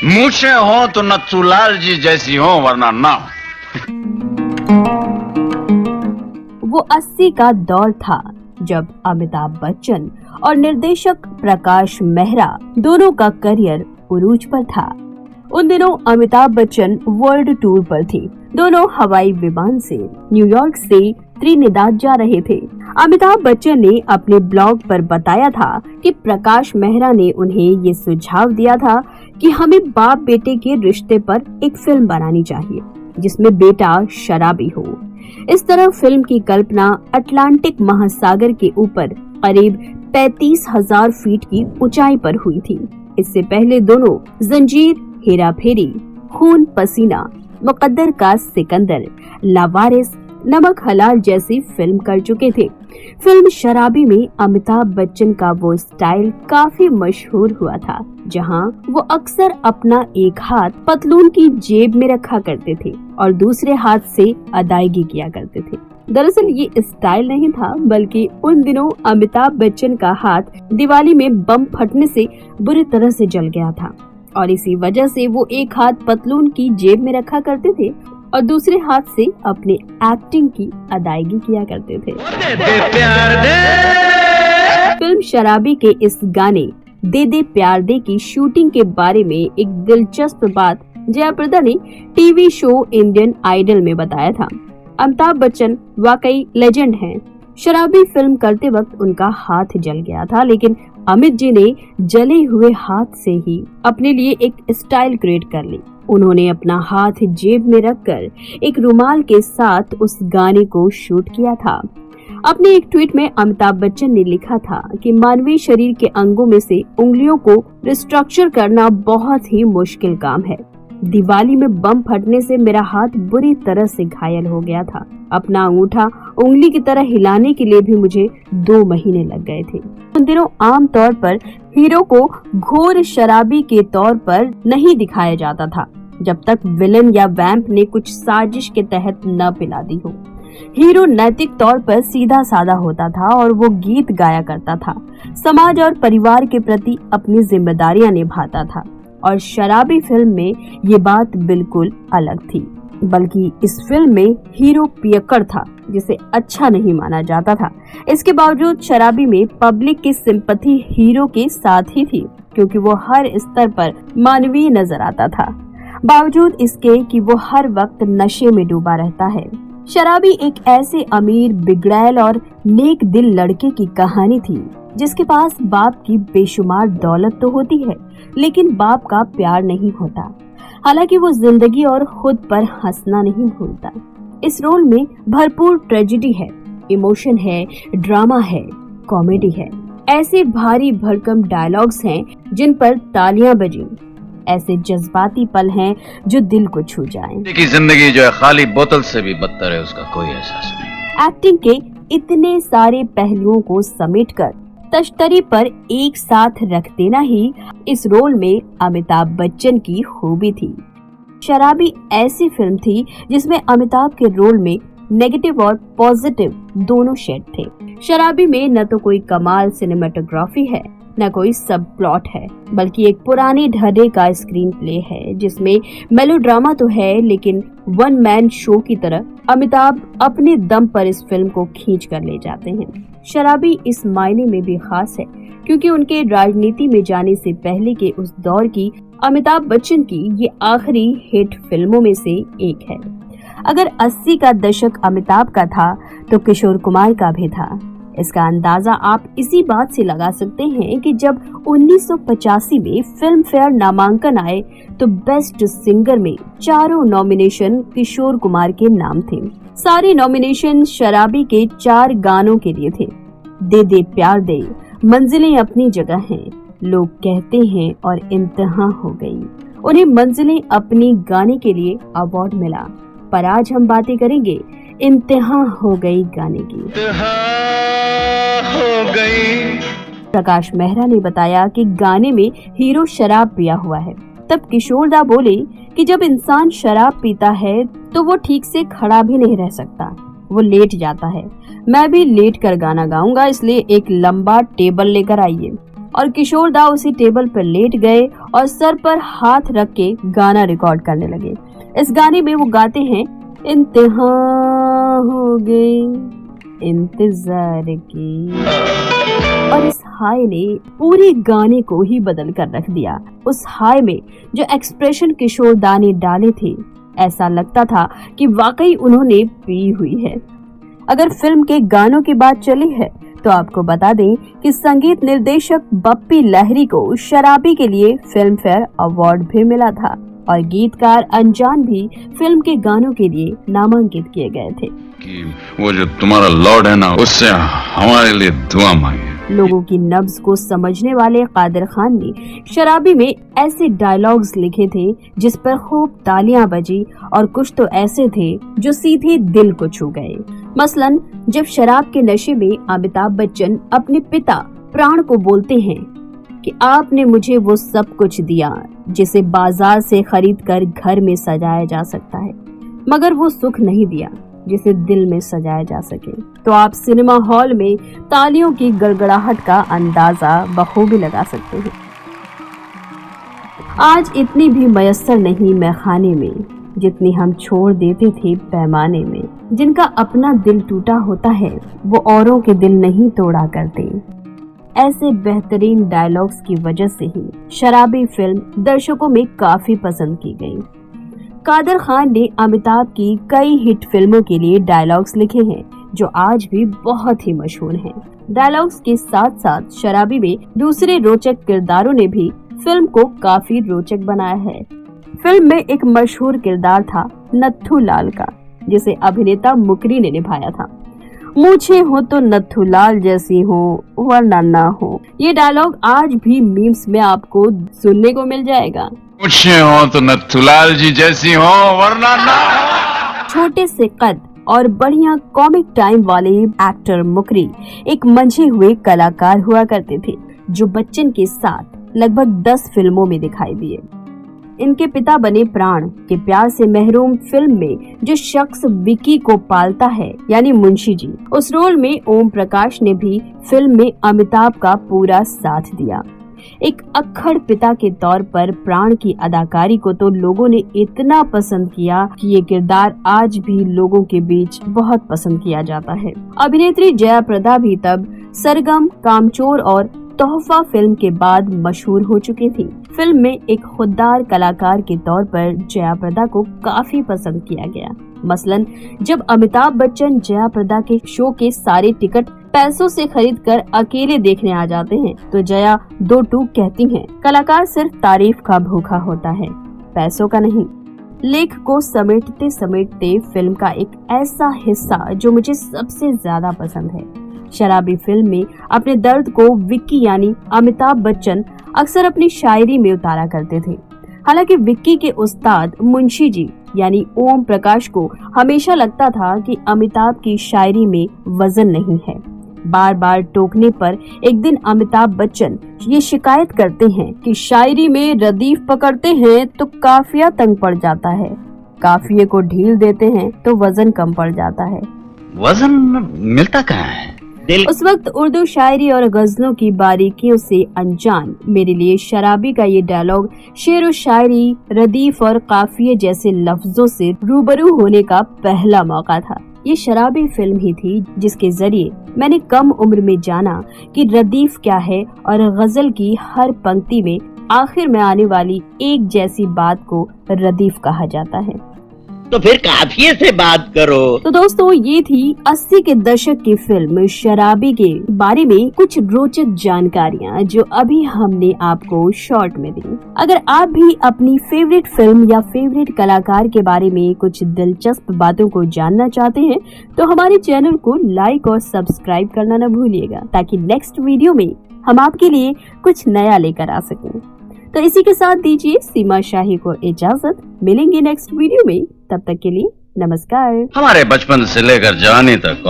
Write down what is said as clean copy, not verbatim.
मूछें हो तो नथुलाल जी जैसी हो, वरना ना हो। वो 80 का दौर था जब अमिताभ बच्चन और निर्देशक प्रकाश मेहरा दोनों का करियर उरूज पर था। उन दिनों अमिताभ बच्चन वर्ल्ड टूर पर थे। दोनों हवाई विमान से न्यूयॉर्क से त्रिनिदाद जा रहे थे। अमिताभ बच्चन ने अपने ब्लॉग पर बताया था कि प्रकाश मेहरा ने उन्हें ये सुझाव दिया था कि हमें बाप बेटे के रिश्ते पर एक फिल्म बनानी चाहिए जिसमें बेटा शराबी हो। इस तरह फिल्म की कल्पना अटलांटिक महासागर के ऊपर करीब 35,000 फीट की ऊंचाई पर हुई थी। इससे पहले दोनों जंजीर, हेरा फेरी, खून पसीना, मुकद्दर का सिकंदर, लावारिस, नमक हलाल जैसी फिल्म कर चुके थे। फिल्म शराबी में अमिताभ बच्चन का वो स्टाइल काफी मशहूर हुआ था, जहां वो अक्सर अपना एक हाथ पतलून की जेब में रखा करते थे और दूसरे हाथ से अदायगी किया करते थे। दरअसल ये स्टाइल नहीं था, बल्कि उन दिनों अमिताभ बच्चन का हाथ दिवाली में बम फटने से बुरी तरह से जल गया था और इसी वजह से वो एक हाथ पतलून की जेब में रखा करते थे और दूसरे हाथ से अपने एक्टिंग की अदायगी किया करते थे। फिल्म शराबी के इस गाने दे दे प्यार दे की शूटिंग के बारे में एक दिलचस्प बात जयाप्रदा ने टीवी शो इंडियन आइडल में बताया था। अमिताभ बच्चन वाकई लेजेंड हैं। शराबी फिल्म करते वक्त उनका हाथ जल गया था, लेकिन अमित जी ने जले हुए हाथ से ही अपने लिए एक स्टाइल क्रिएट कर ली। उन्होंने अपना हाथ जेब में रखकर एक रुमाल के साथ उस गाने को शूट किया था। अपने एक ट्वीट में अमिताभ बच्चन ने लिखा था कि मानवीय शरीर के अंगों में से उंगलियों को रिस्ट्रक्चर करना बहुत ही मुश्किल काम है। दिवाली में बम फटने से मेरा हाथ बुरी तरह से घायल हो गया था। अपना अंगूठा उंगली की तरह हिलाने के लिए भी मुझे 2 महीने लग गए थे। उन दिनों आम तौर पर हीरो को घोर शराबी के तौर पर नहीं दिखाया जाता था जब तक विलन या वैम्प ने कुछ साजिश के तहत न पिला दी हो। हीरो नैतिक तौर पर सीधा साधा होता था और वो गीत गाया करता था, समाज और परिवार के प्रति अपनी जिम्मेदारियां निभाता था। और शराबी फिल्म में ये बात बिल्कुल अलग थी, बल्कि इस फिल्म में हीरो पियक्कड़ था जिसे अच्छा नहीं माना जाता था। इसके बावजूद शराबी में पब्लिक की सिंपैथी हीरो के साथ ही थी, क्योंकि वो हर स्तर पर मानवीय नजर आता था, बावजूद इसके कि वो हर वक्त नशे में डूबा रहता है। शराबी एक ऐसे अमीर, बिगड़ैल और नेक दिल लड़के की कहानी थी जिसके पास बाप की बेशुमार दौलत तो होती है, लेकिन बाप का प्यार नहीं होता। हालांकि वो जिंदगी और खुद पर हंसना नहीं भूलता। इस रोल में भरपूर ट्रेजेडी है, इमोशन है, ड्रामा है, कॉमेडी है। ऐसे भारी भरकम डायलॉग्स हैं जिन पर तालियां बजी। ऐसे जज्बाती पल हैं जो दिल को छू जाएं। की जिंदगी जो है खाली बोतल से भी बदतर है, उसका कोई एहसास नहीं। एक्टिंग के इतने सारे पहलुओं को समेटकर तश्तरी पर एक साथ रख देना ही इस रोल में अमिताभ बच्चन की खूबी थी। शराबी ऐसी फिल्म थी जिसमें अमिताभ के रोल में नेगेटिव और पॉजिटिव दोनों शेड थे। शराबी में न तो कोई कमाल सिनेमेटोग्राफी है, न कोई सब प्लॉट है, बल्कि एक पुराने ढर्रे का स्क्रीन प्ले है जिसमें मेलोड्रामा तो है, लेकिन वन मैन शो की तरह अमिताभ अपने दम पर इस फिल्म को खींच कर ले जाते हैं। शराबी इस मायने में भी खास है क्योंकि उनके राजनीति में जाने से पहले के उस दौर की अमिताभ बच्चन की ये आखिरी हिट फिल्मों में से एक है। अगर 80 का दशक अमिताभ का था तो किशोर कुमार का भी था। इसका अंदाजा आप इसी बात से लगा सकते हैं कि जब 1985 में फिल्म फेयर नामांकन आए तो बेस्ट सिंगर में 4 नॉमिनेशन किशोर कुमार के नाम थे। सारे नॉमिनेशन शराबी के 4 गानों के लिए थे। दे दे प्यार दे, मंजिलें अपनी जगह हैं, लोग कहते हैं और इंतहा हो गई। उन्हें मंजिलें अपनी गाने के लिए अवार्ड मिला, पर आज हम बातें करेंगे इंतहा हो गई गाने की। हो गई। प्रकाश मेहरा ने बताया कि गाने में हीरो शराब पिया हुआ है। तब किशोर दा बोले कि जब इंसान शराब पीता है तो वो ठीक से खड़ा भी नहीं रह सकता, वो लेट जाता है। मैं भी लेट कर गाना गाऊंगा, इसलिए एक लंबा टेबल लेकर आइए। और किशोर दा उसी टेबल पर लेट गए और सर पर हाथ रख के गाना रिकॉर्ड करने लगे। इस गाने में वो गाते हैं, इंतहा हो गई इंतजार की, और इस हाय ने पूरे गाने को ही बदल कर रख दिया। उस हाय में जो एक्सप्रेशन किशोर दा ने डाले थे, ऐसा लगता था कि वाकई उन्होंने पी हुई है। अगर फिल्म के गानों की बात चली है तो आपको बता दें कि संगीत निर्देशक बप्पी लहरी को शराबी के लिए फिल्म फेयर अवार्ड भी मिला था और गीतकार अनजान भी फिल्म के गानों के लिए नामांकित किए गए थे। कि वो जो तुम्हारा लॉर्ड है ना, उससे हमारे लिए दुआ मांगे। लोगों की नब्ज को समझने वाले कादिर खान ने शराबी में ऐसे डायलॉग्स लिखे थे जिस पर खूब तालियां बजी और कुछ तो ऐसे थे जो सीधे दिल को छू गए। मसलन जब शराब के नशे में अमिताभ बच्चन अपने पिता प्राण को बोलते हैं कि आपने मुझे वो सब कुछ दिया जिसे बाजार से खरीद कर घर में सजाया जा सकता है, मगर वो सुख नहीं दिया जिसे दिल में सजाया जा सके। तो आप सिनेमा हॉल में तालियों की गड़गड़ाहट का अंदाजा बखूबी लगा सकते हैं। आज इतनी भी मयस्सर नहीं मैखाने में जितनी हम छोड़ देते थे पैमाने में। जिनका अपना दिल टूटा होता है वो औरों के दिल नहीं तोड़ा करते। ऐसे बेहतरीन डायलॉग्स की वजह से ही शराबी फिल्म दर्शकों में काफी पसंद की गई। कादिर खान ने अमिताभ की कई हिट फिल्मों के लिए डायलॉग्स लिखे हैं जो आज भी बहुत ही मशहूर हैं। डायलॉग्स के साथ साथ शराबी में दूसरे रोचक किरदारों ने भी फिल्म को काफी रोचक बनाया है। फिल्म में एक मशहूर किरदार था नत्थू लाल का, जिसे अभिनेता मुकरी ने निभाया था। मुझे हो तो नत्थू लाल जैसी हो वरना ना हो, ये डायलॉग आज भी मीम्स में आपको सुनने को मिल जाएगा। मुझे हो तो नत्थूलाल जी जैसी हो वरना ना हो। छोटे से कद और बढ़िया कॉमिक टाइम वाले एक्टर मुकरी एक मंझे हुए कलाकार हुआ करते थे जो बच्चन के साथ लगभग 10 फिल्मों में दिखाई दिए। इनके पिता बने प्राण के प्यार से महरूम फिल्म में जो शख्स विक्की को पालता है यानी मुंशी जी, उस रोल में ओम प्रकाश ने भी फिल्म में अमिताभ का पूरा साथ दिया। एक अक्खड़ पिता के तौर पर प्राण की अदाकारी को तो लोगों ने इतना पसंद किया कि ये किरदार आज भी लोगों के बीच बहुत पसंद किया जाता है। अभिनेत्री जया प्रदा भी तब सरगम, कामचोर और तोहफा फिल्म के बाद मशहूर हो चुकी थी। फिल्म में एक खुददार कलाकार के तौर पर जया प्रदा को काफी पसंद किया गया। मसलन जब अमिताभ बच्चन जया प्रदा के शो के सारे टिकट पैसों से खरीदकर अकेले देखने आ जाते हैं तो जया दो टूक कहती हैं, कलाकार सिर्फ तारीफ का भूखा होता है, पैसों का नहीं। लेख को समेटते समेटते फिल्म का एक ऐसा हिस्सा जो मुझे सबसे ज्यादा पसंद है। शराबी फिल्म में अपने दर्द को विक्की यानी अमिताभ बच्चन अक्सर अपनी शायरी में उतारा करते थे। हालांकि विक्की के उस्ताद मुंशी जी यानी ओम प्रकाश को हमेशा लगता था कि अमिताभ की शायरी में वजन नहीं है। बार बार टोकने पर एक दिन अमिताभ बच्चन ये शिकायत करते हैं कि शायरी में रदीफ पकड़ते हैं तो काफिया तंग पड़ जाता है, काफिये को ढील देते हैं तो वजन कम पड़ जाता है। वजन मिलता कहाँ है? उस वक्त उर्दू शायरी और गजलों की बारीकियों से अनजान मेरे लिए शराबी का ये डायलॉग शेर व शायरी, रदीफ और काफिये जैसे लफ्जों से रूबरू होने का पहला मौका था। ये शराबी फिल्म ही थी जिसके जरिए मैंने कम उम्र में जाना कि रदीफ क्या है और गजल की हर पंक्ति में आखिर में आने वाली एक जैसी बात को रदीफ कहा जाता है। तो फिर काफिये से बात करो। तो दोस्तों ये थी 80 के दशक की फिल्म शराबी के बारे में कुछ रोचक जानकारियाँ जो अभी हमने आपको शॉर्ट में दी। अगर आप भी अपनी फेवरेट फिल्म या फेवरेट कलाकार के बारे में कुछ दिलचस्प बातों को जानना चाहते हैं तो हमारे चैनल को लाइक और सब्सक्राइब करना न भूलिएगा ताकि नेक्स्ट वीडियो में हम आपके लिए कुछ नया लेकर आ सकें। तो इसी के साथ दीजिए सीमा शाही को इजाजत। मिलेंगे नेक्स्ट वीडियो में, तब तक के लिए नमस्कार। हमारे बचपन से लेकर जवानी तक